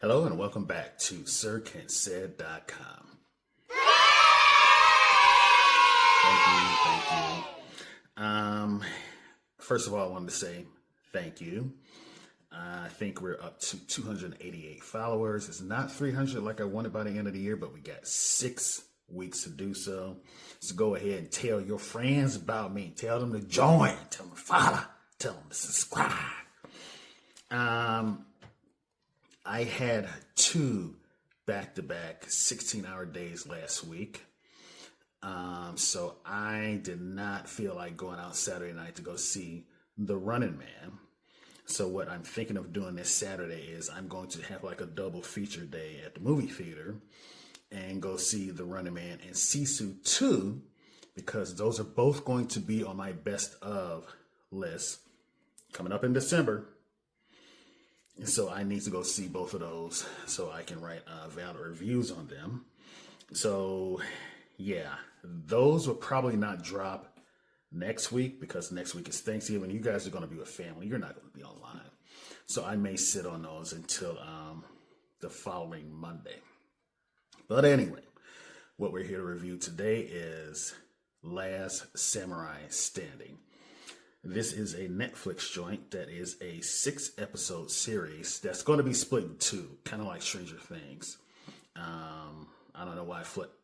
Hello and welcome back to SirKentSaid.com. Thank you. First of all, I wanted to say thank you. I think we're up to 288 followers. It's not 300 like I wanted by the end of the year, but we got 6 weeks to do so. So go ahead and tell your friends about me. Tell them to join. Tell them to follow. Tell them to subscribe. I had 2 back-to-back 16-hour days last week. So I did not feel like going out Saturday night to go see The Running Man. So what I'm thinking of doing this Saturday is I'm going to have like a double feature day at the movie theater and go see The Running Man and Sisu 2, because those are both going to be on my best of list coming up in December. And so I need to go see both of those so I can write valid reviews on them. So yeah, those will probably not drop next week because next week is Thanksgiving. You guys are going to be with family. You're not going to be online. So I may sit on those until the following Monday. But anyway, what we're here to review today is Last Samurai Standing. This is a Netflix joint that is a 6-episode series that's going to be split in 2, kind of like Stranger Things. I don't know why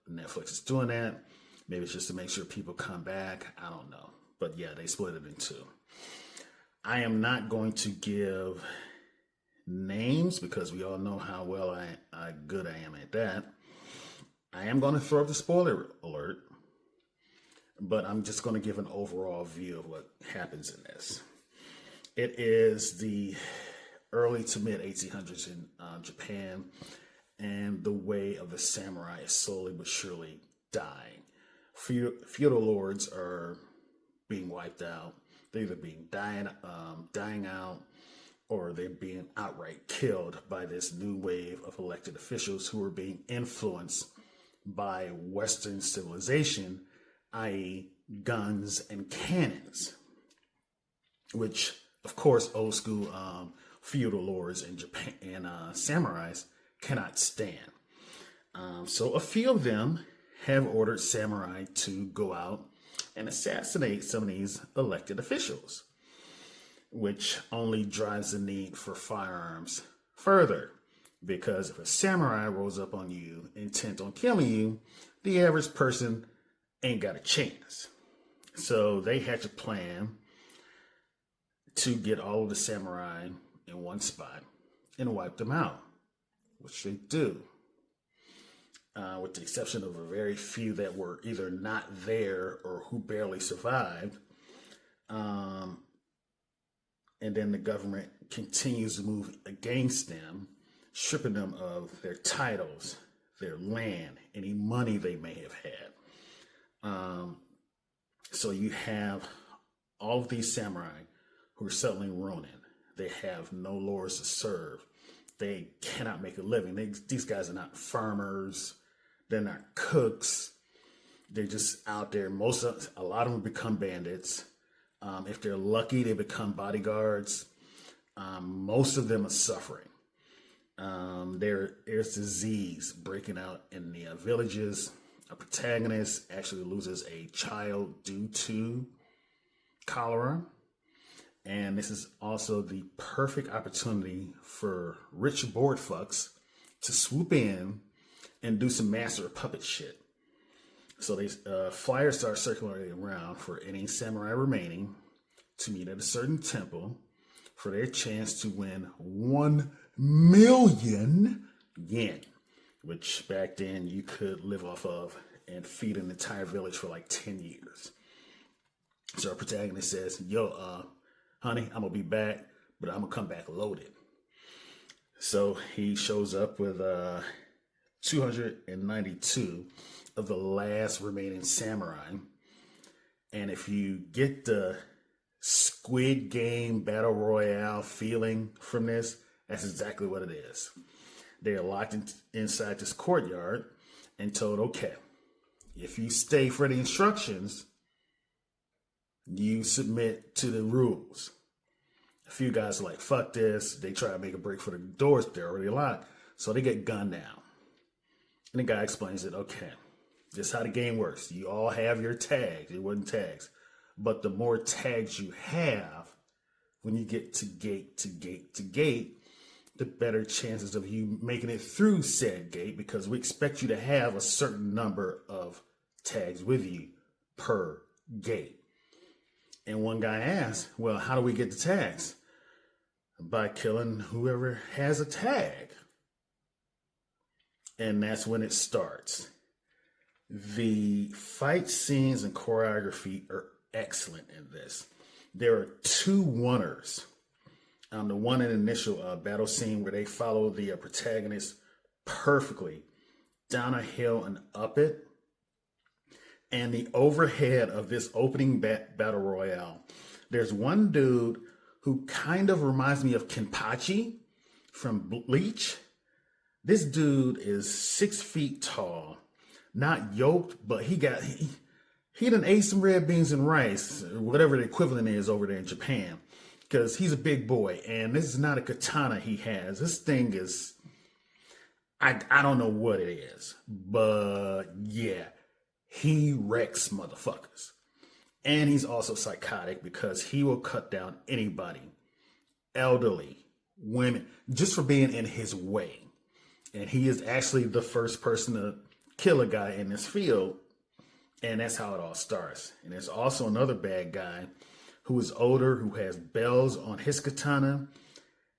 Netflix is doing that. Maybe it's just to make sure people come back. I don't know. But yeah, they split it in 2. I am not going to give names because we all know how well good I am at that. I am going to throw up the spoiler alert, but I'm just going to give an overall view of what happens in this. It is the early to mid 1800s in Japan, and the way of the samurai is slowly but surely dying. Feudal lords are being wiped out. They're either being dying out, or they're being outright killed by this new wave of elected officials who are being influenced by Western civilization, i.e. guns and cannons, which, of course, old school feudal lords in Japan and samurais cannot stand. So a few of them have ordered samurai to go out and assassinate some of these elected officials, which only drives the need for firearms further. Because if a samurai rolls up on you intent on killing you, the average person ain't got a chance. So they had to plan to get all of the samurai in one spot and wipe them out, which they do. With the exception of a very few that were either not there or who barely survived. And then the government continues to move against them, stripping them of their titles, their land, any money they may have had. So you have all of these samurai who are suddenly Ronin. They have no lords to serve. They cannot make a living. These guys are not farmers. They're not cooks. They're just out there. A lot of them become bandits. If they're lucky, they become bodyguards. Most of them are suffering. There's disease breaking out in the villages. A protagonist actually loses a child due to cholera. And this is also the perfect opportunity for rich board fucks to swoop in and do some master puppet shit. So these flyers start circulating around for any samurai remaining to meet at a certain temple for their chance to win 1 million yen, which back then you could live off of and feed an entire village for like 10 years. So our protagonist says, yo, honey, I'm going to be back, but I'm going to come back loaded. So he shows up with 292 of the last remaining samurai. And if you get the Squid Game Battle Royale feeling from this, that's exactly what it is. They are locked inside this courtyard and told, okay, if you stay for the instructions, you submit to the rules. A few guys are like, fuck this. They try to make a break for the doors, but they're already locked. So they get gunned down. And the guy explains it, okay, this is how the game works. You all have your tags. It wasn't tags. But the more tags you have, when you get to gate to gate to gate, the better chances of you making it through said gate, because we expect you to have a certain number of tags with you per gate. And one guy asked, well, how do we get the tags? By killing whoever has a tag. And that's when it starts. The fight scenes and choreography are excellent in this. There are two oneers. The one in the initial battle scene where they follow the protagonist perfectly down a hill and up it. And the overhead of this opening battle royale, there's one dude who kind of reminds me of Kenpachi from Bleach. This dude is 6 feet tall, not yoked, but he done ate some red beans and rice, or whatever the equivalent is over there in Japan, because he's a big boy. And this is not a katana he has. This thing is, I don't know what it is, but yeah, he wrecks motherfuckers. And he's also psychotic because he will cut down anybody, elderly, women, just for being in his way. And he is actually the first person to kill a guy in this field. And that's how it all starts. And there's also another bad guy who is older, who has bells on his katana.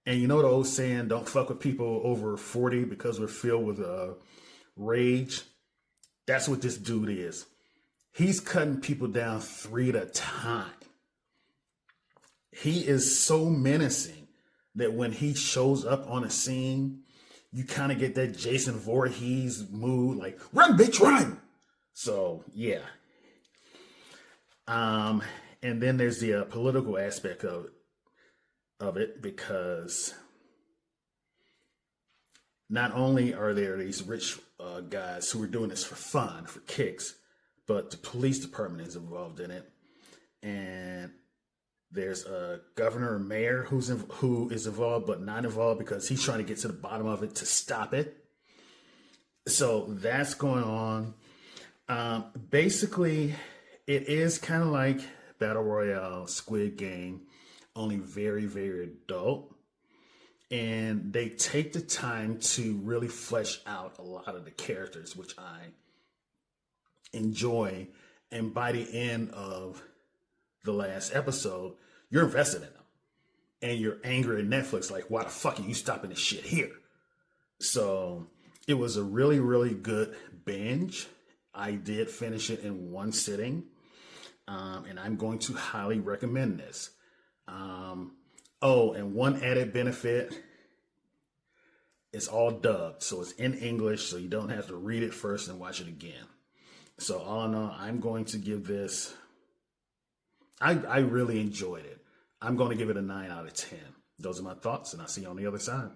And you know the old saying, don't fuck with people over 40 because we're filled with rage. That's what this dude is. He's cutting people down 3 at a time. He is so menacing that when he shows up on a scene, you kind of get that Jason Voorhees mood, like, run, bitch, run. So, yeah. And then there's the political aspect of it, because not only are there these rich guys who are doing this for fun, for kicks, but the police department is involved in it. And there's a governor or mayor who is involved, but not involved because he's trying to get to the bottom of it to stop it. So that's going on. Basically, it is kind of like Battle Royale, Squid Game, only very, very adult. And they take the time to really flesh out a lot of the characters, which I enjoy. And by the end of the last episode, you're invested in them. And you're angry at Netflix, like, why the fuck are you stopping this shit here? So it was a really, really good binge. I did finish it in one sitting. And I'm going to highly recommend this. And one added benefit, it's all dubbed. So it's in English, so you don't have to read it first and watch it again. So all in all, I'm going to give this, I really enjoyed it. I'm going to give it a 9 out of 10. Those are my thoughts, and I'll see you on the other side.